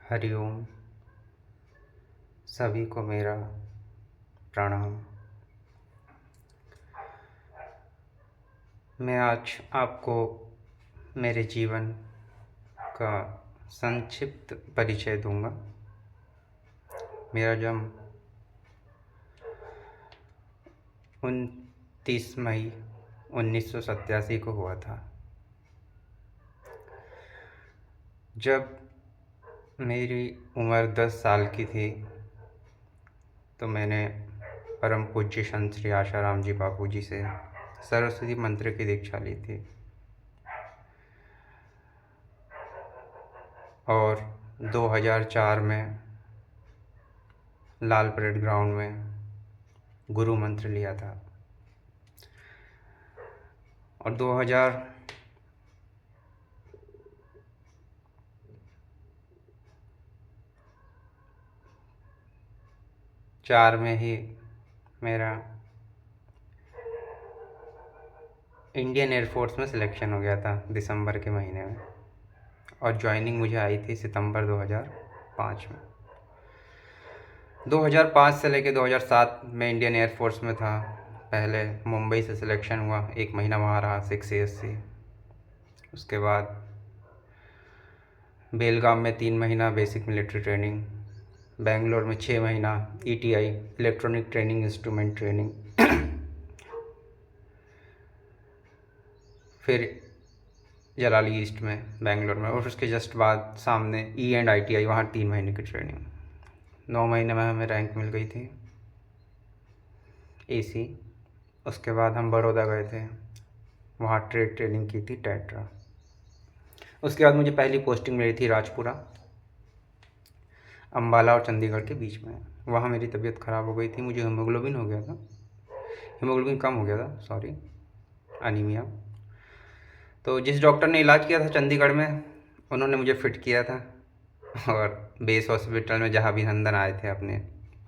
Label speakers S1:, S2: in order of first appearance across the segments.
S1: हरिओम। सभी को मेरा प्रणाम। मैं आज आपको मेरे जीवन का संक्षिप्त परिचय दूंगा। मेरा जन्म 29 मई 1987 को हुआ था। जब मेरी उम्र 10 साल की थी तो मैंने परम पूज्य संत श्री आशाराम जी बापू जी से सरस्वती मंत्र की दीक्षा ली थी और 2004 में लाल परेड ग्राउंड में गुरु मंत्र लिया था और 2004 में ही मेरा इंडियन एयरफोर्स में सिलेक्शन हो गया था दिसंबर के महीने में और ज्वाइनिंग मुझे आई थी सितंबर 2005 में। 2005 से लेकर 2007 में इंडियन एयरफोर्स में था। पहले मुंबई से सिलेक्शन हुआ, 1 महीना वहाँ रहा 6 ASC। उसके बाद बेलगाम में 3 महीना बेसिक मिलिट्री ट्रेनिंग, बेंगलोर में 6 महीना ETI electronic training instrument training, फिर जलाली ईस्ट में बेंगलोर में और उसके जस्ट बाद सामने E&ITI वहाँ 3 महीने की ट्रेनिंग। 9 महीने में हमें रैंक मिल गई थी AC। उसके बाद हम बड़ौदा गए थे, वहाँ ट्रेड ट्रेनिंग की थी टेट्रा। उसके बाद मुझे पहली पोस्टिंग मिली थी राजपुरा, अम्बाला और चंडीगढ़ के बीच में। वहाँ मेरी तबीयत ख़राब हो गई थी, मुझे हीमोग्लोबिन हो गया था, हीमोग्लोबिन कम हो गया था, सॉरी, अनीमिया। तो जिस डॉक्टर ने इलाज किया था चंडीगढ़ में, उन्होंने मुझे फ़िट किया था और बेस हॉस्पिटल में जहाँ अभिनंदन आए थे अपने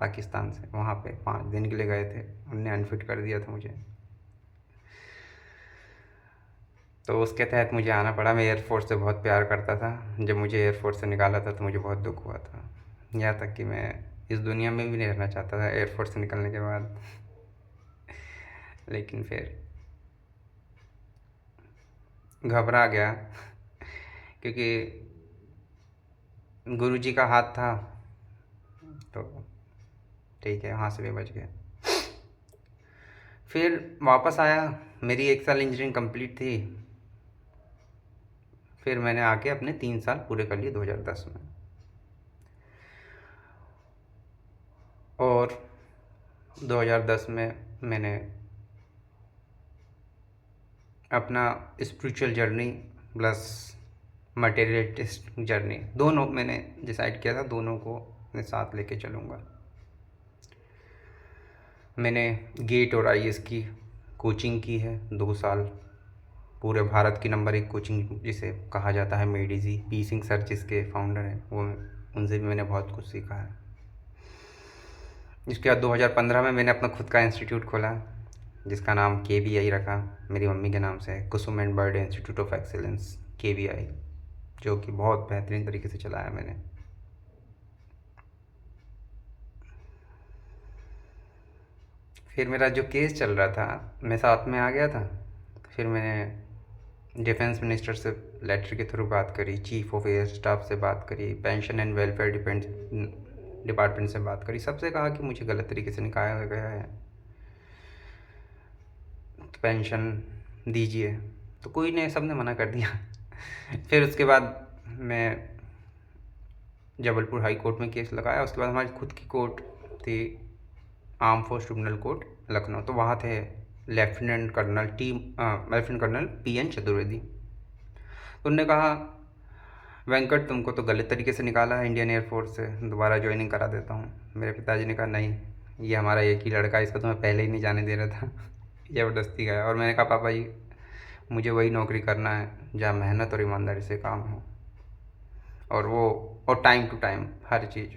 S1: पाकिस्तान से, वहाँ पे 5 दिन के लिए गए थे, उनने अनफिट कर दिया था मुझे। तो उसके तहत मुझे आना पड़ा। मैं एयरफोर्स से बहुत प्यार करता था। जब मुझे एयरफोर्स से निकाला था तो मुझे बहुत दुख हुआ था, यहाँ तक कि मैं इस दुनिया में भी नहीं रहना चाहता था एयरफोर्स से निकलने के बाद। लेकिन फिर घबरा गया क्योंकि गुरुजी का हाथ था, तो ठीक है, वहाँ से भी बच गया। फिर वापस आया, मेरी 1 साल इंजीनियरिंग कंप्लीट थी। फिर मैंने आके अपने 3 साल पूरे कर लिए 2010 में। और 2010 में मैंने अपना spiritual journey plus materialistic journey दोनों मैंने डिसाइड किया था, दोनों को अपने साथ लेके चलूँगा। मैंने गेट और IAS की कोचिंग की है 2 साल। पूरे भारत की नंबर 1 कोचिंग जिसे कहा जाता है मेडीजी, पी सिंह सर जिसके फाउंडर हैं, वो उनसे भी मैंने बहुत कुछ सीखा है। इसके बाद 2015 में मैंने अपना खुद का इंस्टीट्यूट खोला जिसका नाम KBI रखा, मेरी मम्मी के नाम से, Kusum and bird institute of excellence KBI, जो कि बहुत बेहतरीन तरीके से चलाया मैंने। फिर मेरा जो केस चल रहा था, मैं साथ में आ गया था। फिर मैंने डिफेंस मिनिस्टर से लेटर के थ्रू बात करी, चीफ ऑफ एयर स्टाफ से बात करी, पेंशन एंड वेलफेयर डिपार्टमेंट से बात करी। सबसे कहा कि मुझे गलत तरीके से निकाला गया है, तो पेंशन दीजिए, तो कोई ने, सब ने मना कर दिया। फिर उसके बाद मैं जबलपुर हाई कोर्ट में केस लगाया। उसके बाद हमारी खुद की कोर्ट थी, arm force tribunal court Lucknow, तो वहाँ थे लेफ्टिनेंट कर्नल PN चतुर्वेदी। तो उन्होंने कहा, वेंकट तुमको तो गलत तरीके से निकाला है इंडियन एयरफोर्स से, दोबारा ज्वाइनिंग करा देता हूँ। मेरे पिताजी ने कहा, नहीं, ये हमारा एक ही लड़का है, इसको तो मैं पहले ही नहीं जाने दे रहा था। ज़बरदस्ती गया। और मैंने कहा, पापा जी, मुझे वही नौकरी करना है जहाँ मेहनत और ईमानदारी से काम हो, और टाइम टू टाइम हर चीज़,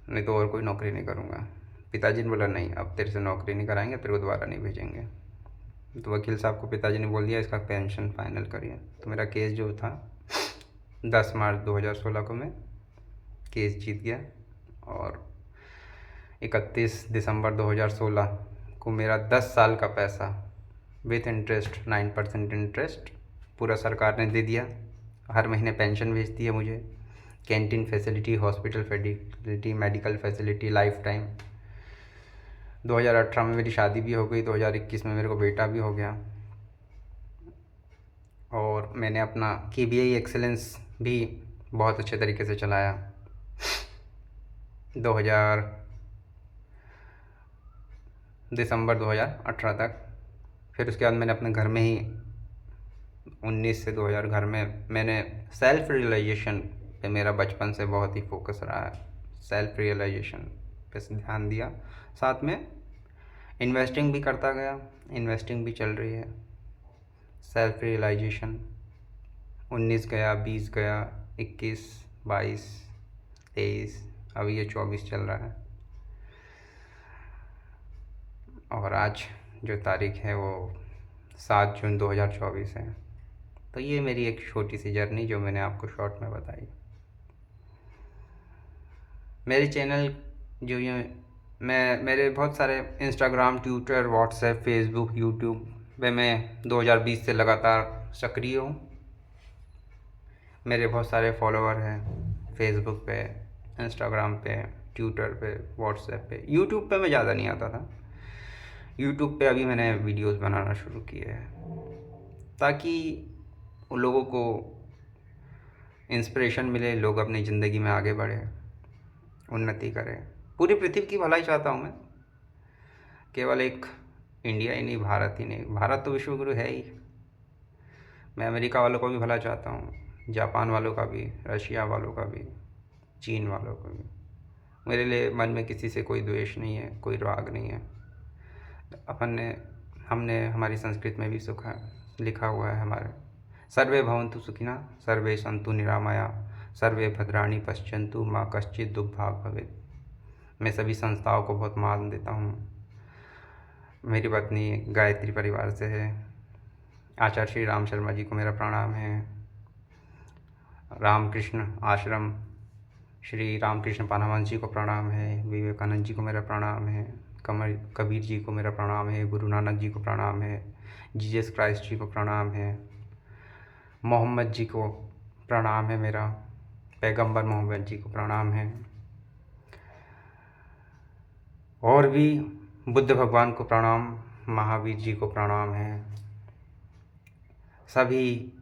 S1: नहीं तो और कोई नौकरी नहीं करूँगा। पिताजी ने बोला, नहीं, अब तेरे से नौकरी नहीं कराएंगे, तेरे को दोबारा नहीं भेजेंगे। तो वकील साहब को पिताजी ने बोल दिया, इसका पेंशन फाइनल करिए। तो मेरा केस जो था 10 मार्च 2016 को मैं केस जीत गया और 31 दिसंबर 2016 को मेरा 10 साल का पैसा विथ इंटरेस्ट 9% इंटरेस्ट पूरा सरकार ने दे दिया। हर महीने पेंशन भेजती है मुझे, canteen facility, hospital facility, medical facility life time. 2018 में मेरी शादी भी हो गई, 2021 में मेरे को बेटा भी हो गया और मैंने अपना KBI एक्सेलेंस भी बहुत अच्छे तरीके से चलाया दिसंबर 2018 तक। फिर उसके बाद मैंने अपने घर में ही 19 से 2000 घर में मैंने सेल्फ रियलाइजेशन पे मेरा बचपन से बहुत ही फोकस रहा है। सेल्फ रियलाइजेशन पे ध्यान दिया, साथ में इन्वेस्टिंग भी करता गया, इन्वेस्टिंग भी चल रही है। सेल्फ रियलाइजेशन 19 गया, 20 गया, 21, 22, 23, अभी ये 24 चल रहा है और आज जो तारीख है वो 7 जून 2024 है। तो ये मेरी एक छोटी सी जर्नी जो मैंने आपको शॉर्ट में बताई। मेरे चैनल जो ये मेरे बहुत सारे Instagram, Twitter, WhatsApp, Facebook, YouTube पे मैं 2020 से लगातार सक्रिय हूँ। मेरे बहुत सारे फॉलोअर हैं फेसबुक पे, इंस्टाग्राम पे, ट्विटर पे, व्हाट्सएप पे। यूट्यूब पे मैं ज़्यादा नहीं आता था। यूट्यूब पे अभी मैंने वीडियोस बनाना शुरू किए हैं ताकि उन लोगों को इंस्पिरेशन मिले, लोग अपनी ज़िंदगी में आगे बढ़े, उन्नति करें। पूरी पृथ्वी की भलाई चाहता हूँ मैं, केवल एक इंडिया ही नहीं, भारत ही नहीं। भारत तो विश्व गुरु है ही। मैं अमेरिका वालों को भी भला चाहता हूँ, जापान वालों का भी, रशिया वालों का भी, चीन वालों का भी। मेरे लिए मन में किसी से कोई द्वेष नहीं है, कोई राग नहीं है। हमने हमारी संस्कृत में भी लिखा हुआ है हमारे, सर्वे भवन्तु सुखिनः, सर्वे सन्तु निरामया, सर्वे भद्राणि पश्यन्तु, माँ कश्चित् दुःखभाग् भवेत्। मैं सभी संस्थाओं को बहुत मान देता हूँ। मेरी पत्नी गायत्री परिवार से है। आचार्य श्री राम शर्मा जी को मेरा प्रणाम है। रामकृष्ण आश्रम श्री रामकृष्ण पानावंश जी को प्रणाम है। विवेकानंद जी को मेरा प्रणाम है। कबीर जी को मेरा प्रणाम है। गुरु नानक जी को प्रणाम है। जीसस क्राइस्ट जी को प्रणाम है। मोहम्मद जी को प्रणाम है मेरा। पैगंबर मोहम्मद जी को प्रणाम है। और भी बुद्ध भगवान को प्रणाम, महावीर जी को प्रणाम है। सभी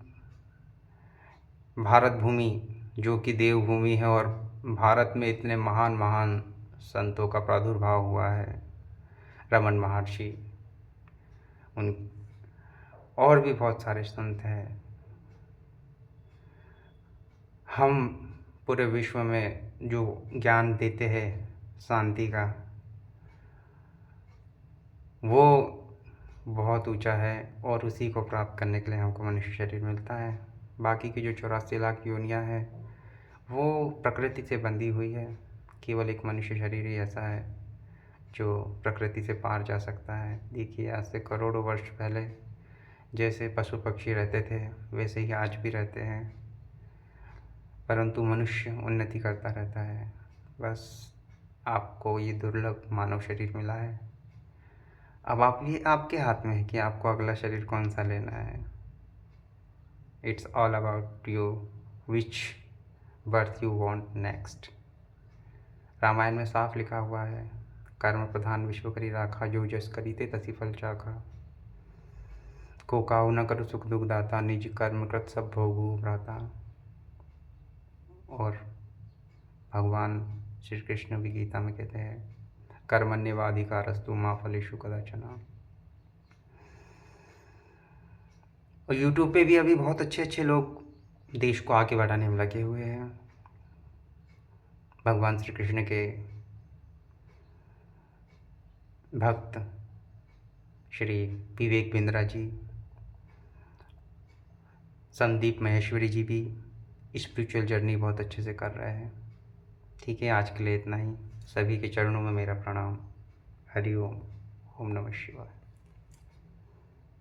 S1: भारत भूमि जो कि देवभूमि है और भारत में इतने महान महान संतों का प्रादुर्भाव हुआ है, रमन महर्षि, उन और भी बहुत सारे संत हैं। हम पूरे विश्व में जो ज्ञान देते हैं शांति का, वो बहुत ऊंचा है और उसी को प्राप्त करने के लिए हमको मनुष्य शरीर मिलता है। बाकी की जो 84 लाख योनियाँ हैं वो प्रकृति से बंधी हुई है। केवल एक मनुष्य शरीर ही ऐसा है जो प्रकृति से पार जा सकता है। देखिए, आज से करोड़ों वर्ष पहले जैसे पशु पक्षी रहते थे वैसे ही आज भी रहते हैं, परंतु मनुष्य उन्नति करता रहता है। बस आपको ये दुर्लभ मानव शरीर मिला है। अब आपके हाथ में है कि आपको अगला शरीर कौन सा लेना है। It's all about you, which birth you want next. Ramayana में साफ लिखा हुआ है, कर्म प्रधान विश्व करी राखा, जो जस करी ते तसी फल चाखा। को काहू न करु सुख दुख दाता, निज कर्म कृत सब भोगु भ्राता। और भगवान श्री कृष्ण भी गीता में कहते हैं, कर्मण्येवाधिकारस्तु मा फलेषु कदाचन। और यूट्यूब पे भी अभी बहुत अच्छे अच्छे लोग देश को आगे बढ़ाने में लगे हुए हैं। भगवान श्री कृष्ण के भक्त श्री विवेक बिंद्रा जी, संदीप माहेश्वरी जी भी स्पिरिचुअल जर्नी बहुत अच्छे से कर रहे हैं। ठीक है, आज के लिए इतना ही। सभी के चरणों में मेरा प्रणाम। हरि ओम। ओम नमः शिवाय।